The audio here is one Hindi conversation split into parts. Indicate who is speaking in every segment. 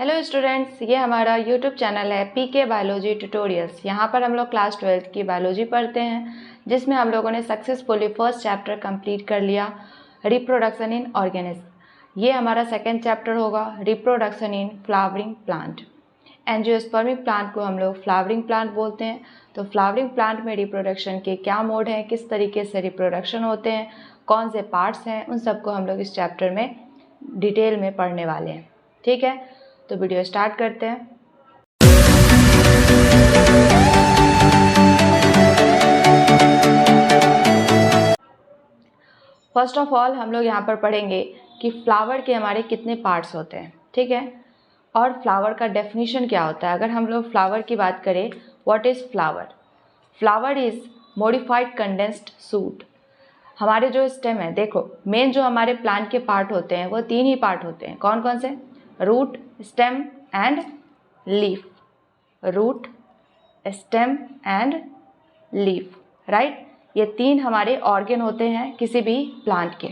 Speaker 1: हेलो स्टूडेंट्स, ये हमारा यूट्यूब चैनल है पीके बायोलॉजी ट्यूटोरियल्स। यहाँ पर हम लोग क्लास 12th की बायोलॉजी पढ़ते हैं, जिसमें हम लोगों ने सक्सेसफुली फर्स्ट चैप्टर कंप्लीट कर लिया, रिप्रोडक्शन इन ऑर्गेनिज्म। ये हमारा सेकंड चैप्टर होगा, reproduction in flowering plant. Angiospermic plant को हम लोग फ्लावरिंग प्लांट बोलते हैं। तो फ्लावरिंग प्लांट में रिप्रोडक्शन के क्या मोड हैं, किस तरीके से रिप्रोडक्शन होते हैं, कौन से पार्ट्स हैं, उन सबको हम लोग इस चैप्टर में डिटेल में पढ़ने वाले हैं। ठीक है, तो वीडियो स्टार्ट करते हैं। फर्स्ट ऑफ ऑल हम लोग यहाँ पर पढ़ेंगे कि फ्लावर के हमारे कितने पार्ट्स होते हैं। ठीक है, और फ्लावर का डेफिनेशन क्या होता है। अगर हम लोग फ्लावर की बात करें, what is flower? Flower is modified condensed suit. हमारे जो स्टेम है, देखो मेन जो हमारे प्लांट के पार्ट होते हैं वो तीन ही पार्ट होते हैं। कौन कौन से? Root, stem and leaf. Root, stem and leaf, right. ये तीन हमारे ऑर्गन होते हैं किसी भी प्लांट के।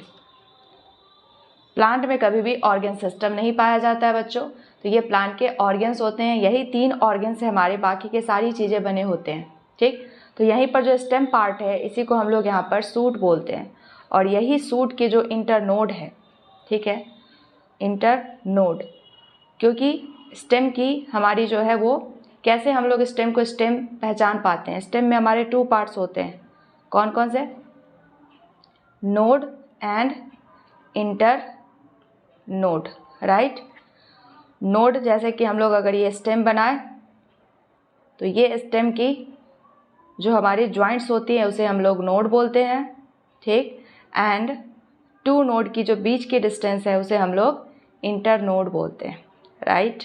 Speaker 1: प्लांट में कभी भी ऑर्गन सिस्टम नहीं पाया जाता है बच्चों, तो ये प्लांट के ऑर्गन्स होते हैं। यही तीन ऑर्गन से हमारे बाकी के सारी चीज़ें बने होते हैं। ठीक, तो यहीं पर जो स्टेम पार्ट है, इसी को हम लोग यहाँ पर सूट बोलते हैं, और यही सूट के जो इंटरनोड है, ठीक है, इंटरनोड, क्योंकि स्टेम की हमारी जो है वो, कैसे हम लोग स्टेम को स्टेम पहचान पाते हैं। स्टेम में हमारे टू पार्ट्स होते हैं। कौन कौन से? Node and inter node, right. Node जैसे कि हम लोग अगर ये स्टेम बनाए तो ये स्टेम की जो हमारी ज्वाइंट्स होती हैं उसे हम लोग नोड बोलते हैं। ठीक, एंड टू नोड की जो बीच की डिस्टेंस है उसे हम लोग इंटर नोड बोलते हैं, राइट।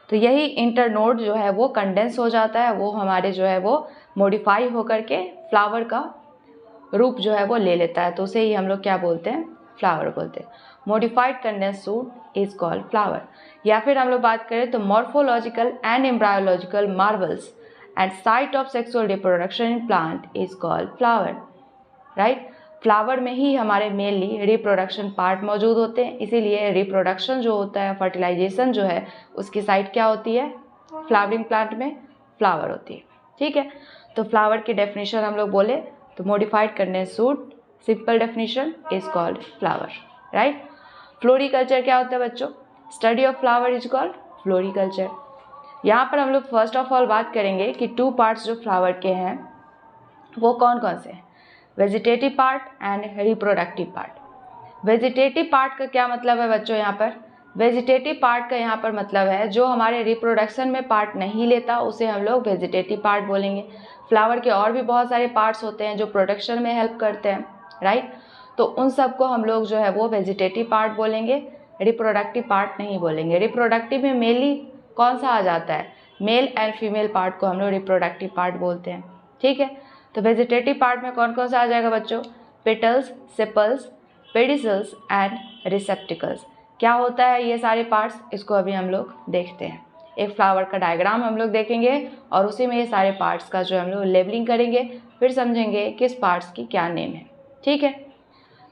Speaker 1: तो यही इंटर नोड जो है वो कंडेंस हो जाता है, वो हमारे जो है वो मॉडिफाई होकर के फ्लावर का रूप जो है वो ले लेता है, तो उसे ही हम लोग क्या बोलते हैं? फ्लावर बोलते हैं। Modified condense shoot is called flower. या फिर हम लोग बात करें तो morphological and embryological marvels and site of sexual reproduction in plant is called flower, right. Flower में ही हमारे मेनली रिप्रोडक्शन पार्ट मौजूद होते हैं, इसीलिए रिप्रोडक्शन जो होता है, फर्टिलाइजेशन जो है, उसकी साइट क्या होती है? फ्लावरिंग प्लांट में फ्लावर होती है। ठीक है, तो फ्लावर की डेफिनेशन हम लोग बोले तो modified condense suit, simple definition, is called flower, right. Floriculture क्या होता है बच्चों? Study of flower is called floriculture. यहाँ पर हम लोग फर्स्ट ऑफ ऑल बात करेंगे कि टू पार्ट्स जो फ्लावर के हैं वो कौन कौन से हैं? Vegetative part and reproductive part. Vegetative part का क्या मतलब है बच्चों? यहाँ पर वेजिटेटिव पार्ट का यहाँ पर मतलब है जो हमारे रिप्रोडक्शन में पार्ट नहीं लेता, उसे हम लोग वेजिटेटिव पार्ट बोलेंगे। फ्लावर के और भी बहुत सारे पार्ट्स होते हैं जो प्रोडक्शन में हेल्प करते हैं, राइट। तो उन सबको हम लोग जो है वो वेजिटेटिव पार्ट बोलेंगे, रिप्रोडक्टिव पार्ट नहीं बोलेंगे। रिप्रोडक्टिव में मेनली कौन सा आ जाता है? मेल एंड फीमेल पार्ट को हम लोग रिप्रोडक्टिव पार्ट बोलते हैं। ठीक है, तो वेजिटेटिव पार्ट में कौन कौन सा आ जाएगा बच्चों? Petals, sepals, pedicels and receptacles. क्या होता है ये सारे पार्ट्स? इसको अभी हम लोग देखते हैं। एक फ्लावर का डायग्राम हम लोग देखेंगे और उसी में ये सारे पार्ट्स का जो हम लोग लेबलिंग करेंगे, फिर समझेंगे किस पार्ट्स की क्या नेम है। ठीक है,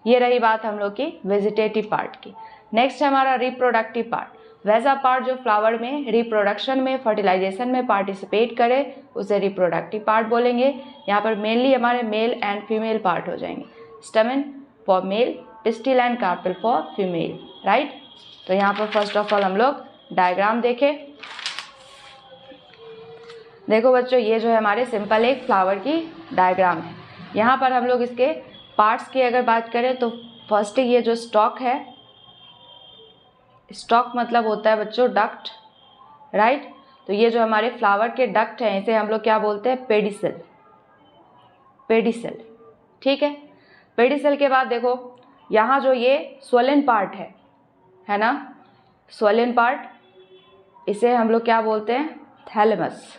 Speaker 1: ये रही बात हम लोग की वेजिटेटिव पार्ट की। नेक्स्ट है हमारा रिप्रोडक्टिव पार्ट। वैसा पार्ट जो फ्लावर में रिप्रोडक्शन में, फर्टिलाइजेशन में पार्टिसिपेट करे, उसे रिप्रोडक्टिव पार्ट बोलेंगे। यहाँ पर मेनली हमारे मेल एंड फीमेल पार्ट हो जाएंगे। Stamen for male, pistil and carpel for female, right. तो यहाँ पर फर्स्ट ऑफ ऑल हम लोग डायग्राम देखें। देखो बच्चों, ये जो है हमारे सिंपल एक फ्लावर की डायग्राम है। यहाँ पर हम लोग इसके पार्ट्स की अगर बात करें तो फर्स्ट ये जो स्टॉक है, स्टॉक मतलब होता है बच्चों डक्ट, राइट। तो ये जो हमारे फ्लावर के डक्ट हैं इसे हम लोग क्या बोलते हैं? Pedicel, pedicel. ठीक है, पेडिसल के बाद देखो यहाँ जो ये स्वोलन पार्ट है ना, स्वोलन पार्ट, इसे हम लोग क्या बोलते हैं? थैलेमस,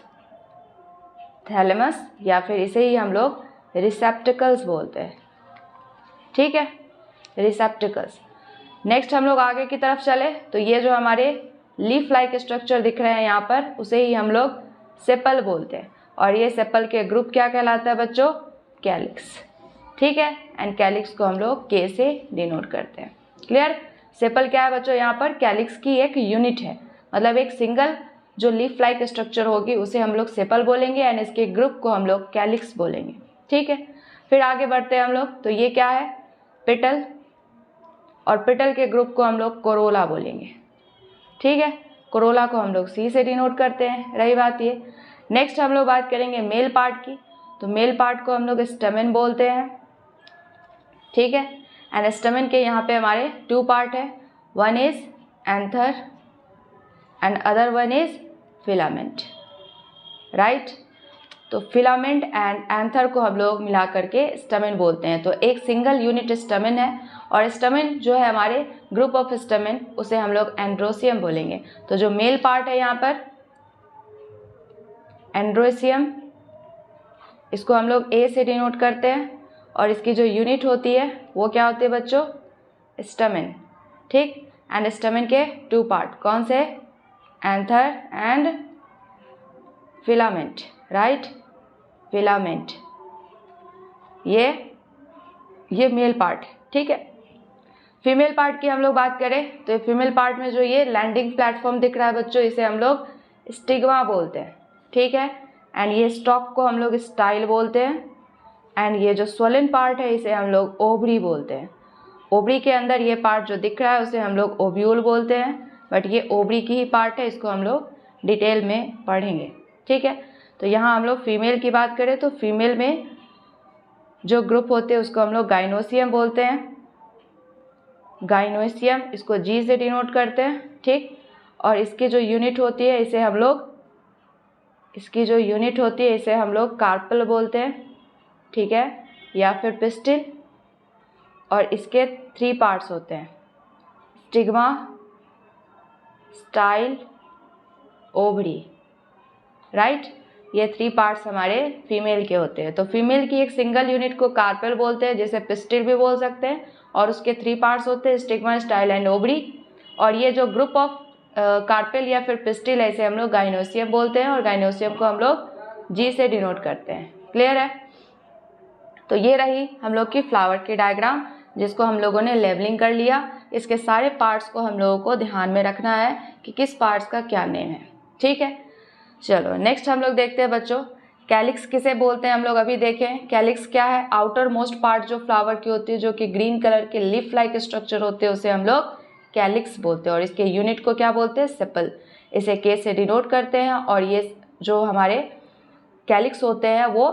Speaker 1: थैलेमस, या फिर इसे ही हम लोग रिसेप्टिकल्स बोलते हैं। ठीक है, रिसेप्टिकल्स। नेक्स्ट हम लोग आगे की तरफ चले तो ये जो हमारे लीफ लाइक स्ट्रक्चर दिख रहे हैं यहाँ पर, उसे ही हम लोग सेपल बोलते हैं, और ये सेपल के ग्रुप क्या कहलाता है बच्चों? कैलिक्स। ठीक है, एंड कैलिक्स को हम लोग के से डिनोट करते हैं। क्लियर? सेपल क्या है बच्चों? यहाँ पर कैलिक्स की एक यूनिट है। मतलब एक सिंगल जो लीफ लाइक स्ट्रक्चर होगी उसे हम लोग सेपल बोलेंगे एंड इसके ग्रुप को हम लोग कैलिक्स बोलेंगे। ठीक है, फिर आगे बढ़ते हैं हम लोग। तो ये क्या है, पेटल, और पेटल के ग्रुप को हम लोग कोरोला बोलेंगे। ठीक है, कोरोला को हम लोग सी से डिनोट करते हैं। रही बात ये। नेक्स्ट हम लोग बात करेंगे मेल पार्ट की। तो मेल पार्ट को हम लोग स्टमेन बोलते हैं। ठीक है, एंड स्टमेन के यहाँ पे हमारे 2 पार्ट है, one is anther and other one is filament. Right, तो फिलामेंट एंड एंथर को हम लोग मिला करके स्टमेन बोलते हैं। तो एक सिंगल यूनिट स्टमेन है, और स्टमेन जो है हमारे ग्रुप ऑफ स्टमेन उसे हम लोग एंड्रोसियम बोलेंगे। तो जो मेल पार्ट है यहाँ पर एंड्रोसियम, इसको हम लोग ए से डिनोट करते हैं, और इसकी जो यूनिट होती है वो क्या होती है बच्चों, स्टमेन। ठीक, एंड स्टमेन के 2 पार्ट कौन से, anther and filament. Right, filament, ये मेल पार्ट है। ठीक है, फीमेल पार्ट की हम लोग बात करें तो फीमेल पार्ट में जो ये लैंडिंग प्लेटफॉर्म दिख रहा है बच्चों, इसे हम लोग स्टिग्मा बोलते हैं। ठीक है, एंड ये स्टॉक को हम लोग स्टाइल बोलते हैं, एंड ये जो स्वोलन पार्ट है इसे हम लोग ओवरी बोलते हैं। ओवरी के अंदर ये पार्ट जो दिख रहा है उसे हम लोग ओव्यूल बोलते हैं, बट ये ओवरी की ही पार्ट है, इसको हम लोग डिटेल में पढ़ेंगे। ठीक है, तो यहाँ हम लोग फीमेल की बात करें तो फीमेल में जो ग्रुप होते हैं उसको हम लोग गाइनोसियम बोलते हैं। गाइनोसियम, इसको जी से डिनोट करते हैं। ठीक, और इसकी जो यूनिट होती है इसे हम लोग कार्पल बोलते हैं। ठीक है, या फिर पिस्टिल, और इसके 3 पार्ट्स होते हैं, स्टिग्मा, स्टाइल, ओवरी। राइट, ये 3 पार्ट्स हमारे फीमेल के होते हैं। तो फीमेल की एक सिंगल यूनिट को कार्पेल बोलते हैं, जिसे पिस्टिल भी बोल सकते हैं, और उसके 3 पार्ट्स होते हैं, स्टिग्मा, स्टाइल एंड ओवरी। और ये जो ग्रुप ऑफ कार्पेल या फिर पिस्टिल है इसे हम लोग गाइनोसियम बोलते हैं, और गाइनोसियम को हम लोग जी से डिनोट करते हैं। क्लियर है? तो ये रही हम लोग की फ्लावर की डायग्राम, जिसको हम लोगों ने लेबलिंग कर लिया। इसके सारे पार्ट्स को हम लोगों को ध्यान में रखना है कि किस पार्ट्स का क्या नेम है। ठीक है, चलो नेक्स्ट हम लोग देखते हैं बच्चों, कैलिक्स किसे बोलते हैं। हम लोग अभी देखें कैलिक्स क्या है। आउटर मोस्ट पार्ट जो फ्लावर की होती है, जो कि ग्रीन कलर के लीफ लाइक स्ट्रक्चर होते हैं, उसे हम लोग कैलिक्स बोलते हैं, और इसके यूनिट को क्या बोलते हैं, सेपल। इसे के से डिनोट करते हैं। और ये जो हमारे कैलिक्स होते हैं वो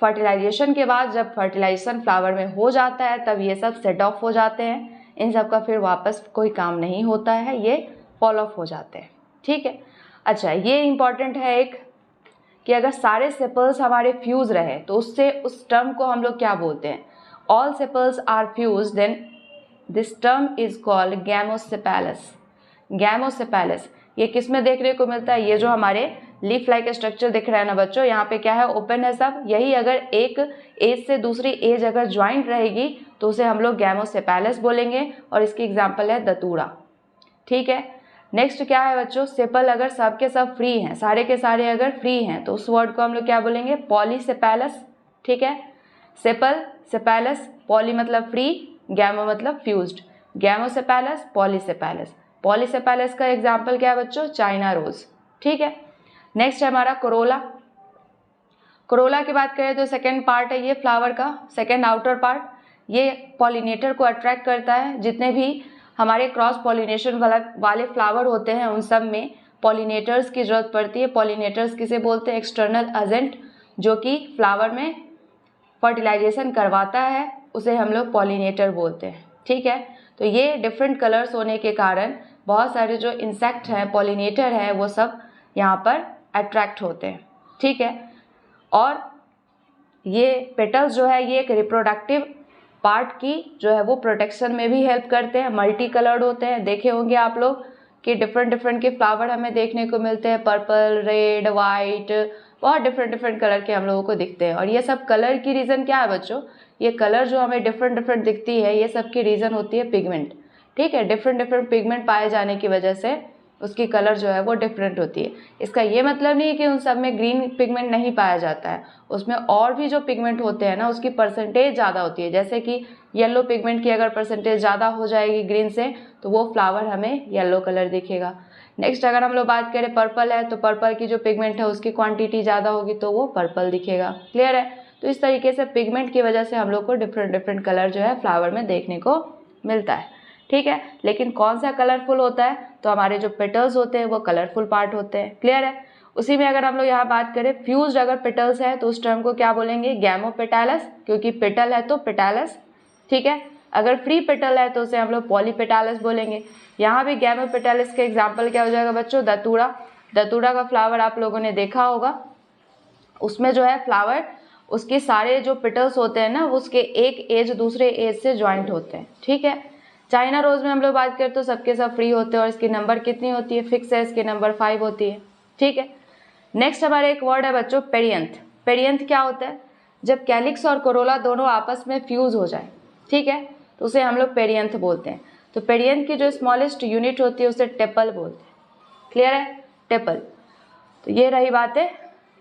Speaker 1: फर्टिलाइजेशन के बाद, जब फर्टिलाइजेशन फ्लावर में हो जाता है तब ये सब सेट ऑफ हो जाते हैं। इन सब का फिर वापस कोई काम नहीं होता है, ये फॉल ऑफ हो जाते हैं। ठीक है, अच्छा ये इम्पॉर्टेंट है एक, कि अगर सारे सेपल्स हमारे फ्यूज रहे तो उससे उस टर्म को हम लोग क्या बोलते हैं, all sepals are fuse, then this term is called gamosepalous. Gamosepalous ये किस में देखने को मिलता है, ये जो हमारे लीफ लाइक स्ट्रक्चर दिख रहा है ना बच्चों, यहाँ पे क्या है, ओपन है सब। यही अगर एक एज से दूसरी एज अगर ज्वाइंट रहेगी तो उसे हम लोग गैमोसेपैलस बोलेंगे, और इसकी एग्जाम्पल है दतूरा। ठीक है, नेक्स्ट क्या है बच्चों, सेपल अगर सब के सब फ्री हैं, सारे के सारे अगर फ्री हैं, तो उस वर्ड को हम लोग क्या बोलेंगे, पॉलीसेपैलस। ठीक है, सेपल, सेपैलस, पॉली मतलब फ्री, गैमो मतलब फ्यूज्ड, गैमोसेपैलस, पॉलीसेपैलस। पॉलीसेपैलस का एग्जाम्पल क्या है बच्चों, चाइना रोज। ठीक है, नेक्स्ट है हमारा कोरोला। कोरोला की बात करें तो सेकेंड पार्ट है ये फ्लावर का, सेकेंड आउटर पार्ट। ये पॉलिनेटर को अट्रैक्ट करता है। जितने भी हमारे क्रॉस पॉलिनेशन वाले फ्लावर होते हैं उन सब में पॉलिनेटर्स की जरूरत पड़ती है। पॉलिनेटर्स किसे बोलते हैं, एक्सटर्नल एजेंट, जो कि फ्लावर में फर्टिलाइजेशन करवाता है, उसे हम लोग पॉलिनेटर बोलते हैं। ठीक है, तो ये डिफरेंट कलर्स होने के कारण बहुत सारे जो इंसेक्ट हैं, पॉलिनेटर है, वो सब यहाँ पर अट्रैक्ट होते हैं। ठीक है, और ये पेटल्स जो है ये एक रिप्रोडक्टिव पार्ट की जो है वो प्रोटेक्शन में भी हेल्प करते हैं। मल्टी कलर्ड होते हैं, देखे होंगे आप लोग कि डिफरेंट के फ्लावर हमें देखने को मिलते हैं, पर्पल, रेड, वाइट, बहुत डिफरेंट कलर के हम लोगों को दिखते हैं। और ये सब कलर की रीज़न क्या है बच्चों, ये कलर जो हमें डिफरेंट दिखती है, ये सब की रीज़न होती है पिगमेंट। ठीक है, डिफरेंट पिगमेंट पाए जाने की वजह से उसकी कलर जो है वो डिफरेंट होती है। इसका ये मतलब नहीं है कि उन सब में ग्रीन पिगमेंट नहीं पाया जाता है, उसमें और भी जो पिगमेंट होते हैं ना उसकी परसेंटेज ज़्यादा होती है। जैसे कि येलो पिगमेंट की अगर परसेंटेज ज़्यादा हो जाएगी ग्रीन से तो वो फ्लावर हमें येलो कलर दिखेगा। नेक्स्ट अगर हम लोग बात करें पर्पल है, तो पर्पल की जो पिगमेंट है उसकी क्वांटिटी ज़्यादा होगी तो वो पर्पल दिखेगा। क्लियर है? तो इस तरीके से पिगमेंट की वजह से हम लोग को डिफरेंट कलर जो है फ्लावर में देखने को मिलता है। ठीक है, लेकिन कौन सा कलरफुल होता है? तो हमारे जो पेटल्स होते हैं वो कलरफुल पार्ट होते हैं। क्लियर है? उसी में अगर हम लोग यहाँ बात करें फ्यूज्ड अगर पेटल्स है तो उस टर्म को क्या बोलेंगे? गैमोपेटालस, क्योंकि पेटल है तो पेटालस। ठीक है, अगर फ्री पेटल है तो उसे हम लोग पॉलीपेटालस बोलेंगे। यहाँ भी गैमोपेटालस का एग्जाम्पल क्या हो जाएगा बच्चों? दतूरा। दतूरा का फ्लावर आप लोगों ने देखा होगा, उसमें जो है फ्लावर उसके सारे जो पेटल्स होते हैं ना उसके एक एज दूसरे एज से ज्वाइंट होते हैं। ठीक है, चाइना रोज में हम लोग बात करें तो सबके सब फ्री होते हैं और इसकी नंबर कितनी होती है? फिक्स है, इसकी नंबर 5 होती है। ठीक है, नेक्स्ट हमारा एक वर्ड है बच्चों पेरियंथ। पेरियंथ क्या होता है? जब कैलिक्स और कोरोला दोनों आपस में फ्यूज हो जाए, ठीक है, तो उसे हम लोग पेरियंथ बोलते हैं। तो पेरियंथ की जो स्मॉलेस्ट यूनिट होती है उसे टेपल बोलते हैं। क्लियर है? टेपल। तो ये रही बात है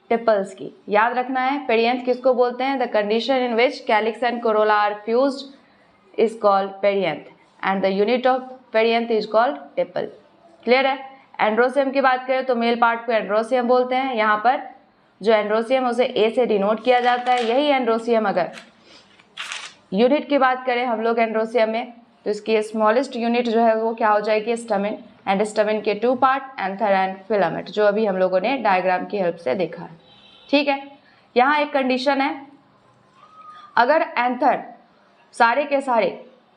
Speaker 1: टेपल्स की, याद रखना है। पेरियंथ किसको बोलते हैं? The condition in which calyx and corolla are fused is called perianth and the unit of perianth is called tepal. Clear है? एंड्रोसियम की बात करें तो मेल पार्ट को एंड्रोसियम बोलते हैं। यहाँ पर जो एंड्रोसियम उसे ए से डिनोट किया जाता है। यही एंड्रोसियम अगर यूनिट की बात करें हम लोग एंड्रोसियम में तो इसकी स्मॉलेस्ट यूनिट जो है वो क्या हो जाएगी? स्टमेन। एंड स्टमेन के 2 पार्ट, एंथर एंड फिलामेंट, जो अभी हम लोगों ने डायग्राम की हेल्प से देखा है। ठीक है, यहाँ एक कंडीशन है, अगर एंथर सारे के सारे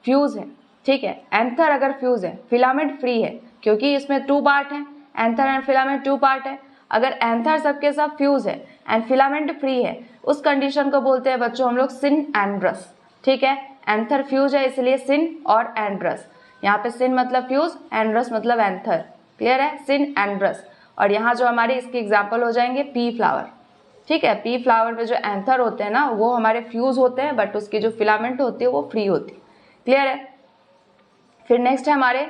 Speaker 1: फ्यूज है, ठीक है, एंथर अगर फ्यूज है, फिलामेंट फ्री है, क्योंकि इसमें 2 पार्ट है, एंथर एंड फिलामेंट 2 पार्ट है। अगर एंथर सबके सब फ्यूज है एंड फिलामेंट फ्री है, उस कंडीशन को बोलते हैं बच्चों हम लोग सिन एंड्रस। ठीक है, एंथर फ्यूज है इसलिए सिन और एंड्रस। यहाँ पे सिन मतलब फ्यूज, एंड्रस मतलब एंथर। क्लियर है? सिन एंड्रस। और यहाँ जो हमारे इसके एग्जाम्पल हो जाएंगे पी फ्लावर। ठीक है, पी फ्लावर में जो एंथर होते हैं ना वो हमारे फ्यूज होते हैं, बट उसकी जो फिलामेंट होती है वो फ्री होती है। क्लियर है? फिर नेक्स्ट है हमारे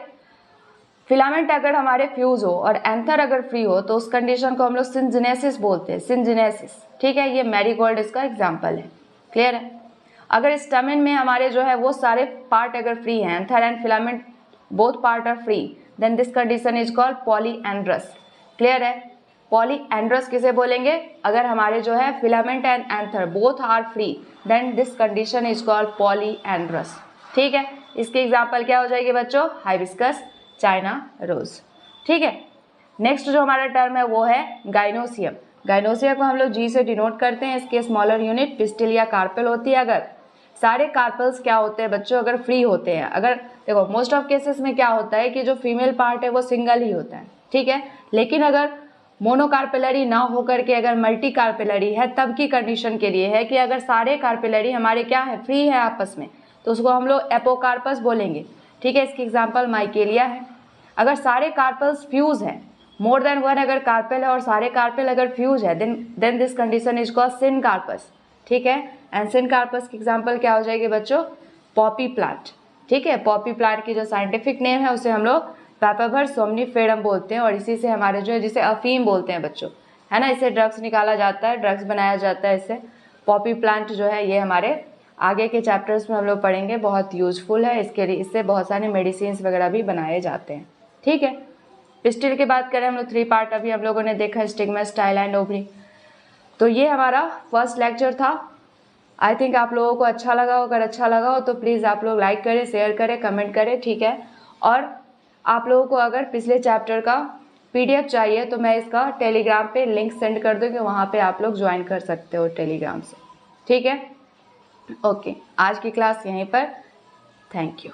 Speaker 1: फिलामेंट अगर हमारे फ्यूज हो और एंथर अगर फ्री हो तो उस कंडीशन को हम लोग सिंजिनेसिस बोलते हैं। सिंजिनेसिस। ठीक है, ये मैरीगोल्ड इसका एग्जाम्पल है। क्लियर है? अगर स्टमेन में हमारे जो है वो सारे पार्ट अगर फ्री हैं, anther and filament both part are free, then this condition is called polyandrous. Clear है? पॉलीएंड्रस किसे बोलेंगे? अगर हमारे जो है filament and anther both are free, then this condition is called polyandrous. ठीक है, इसकी एग्जाम्पल क्या हो जाएगी बच्चों? Hibiscus, china rose. ठीक है, नेक्स्ट जो हमारा टर्म है वो है गाइनोसियम। गाइनोसियम को हम लोग जी से डिनोट करते हैं। इसकी स्मॉलर यूनिट पिस्टिल या कार्पेल होती है। अगर सारे कार्पल्स क्या होते हैं बच्चों? अगर फ्री होते हैं, अगर देखो मोस्ट ऑफ केसेस में क्या होता है कि जो फीमेल पार्ट है वो सिंगल ही होता है। ठीक है, लेकिन अगर मोनोकार्पेलरी ना होकर के अगर मल्टी कार्पेलरी है तब की कंडीशन के लिए है कि अगर सारे कार्पेलरी हमारे क्या है? फ्री है आपस में, तो उसको हम लोग एपोकार्पस बोलेंगे। ठीक है, इसकी एग्जाम्पल माइकेलिया है। अगर सारे कार्पल्स फ्यूज है, मोर देन वन अगर कार्पेल है और सारे कार्पेल अगर फ्यूज है, then this condition is called syncarpous. ठीक है, एंड सिनकार्पस की एग्जाम्पल क्या हो जाएगी बच्चों? Poppy plant. ठीक है, पॉपी प्लांट की जो साइंटिफिक नेम है उसे हम लोग पैपावर सोमनीफेरम बोलते हैं और इसी से हमारे जो है जिसे अफीम बोलते हैं बच्चों, है ना, इससे ड्रग्स निकाला जाता है, ड्रग्स बनाया जाता है इससे। पॉपी प्लांट जो है ये हमारे आगे के चैप्टर्स में हम लोग पढ़ेंगे, बहुत यूजफुल है इसके लिए, इससे बहुत सारे मेडिसिन वगैरह भी बनाए जाते हैं। ठीक है, पिस्टिल की बात करें हम लोग 3 पार्ट अभी हम लोगों ने देखा, स्टिग्मा, स्टाइल एंड ओवरी। तो ये हमारा फर्स्ट लेक्चर था। आई थिंक आप लोगों को अच्छा लगा हो। अगर अच्छा लगा हो तो प्लीज़ आप लोग लाइक करें, शेयर करें, कमेंट करें। ठीक है, और आप लोगों को अगर पिछले चैप्टर का PDF चाहिए तो मैं इसका टेलीग्राम पे लिंक सेंड कर दूँगी, वहाँ पे आप लोग ज्वाइन कर सकते हो टेलीग्राम से। ठीक है, ओके, आज की क्लास यहीं पर। Thank you.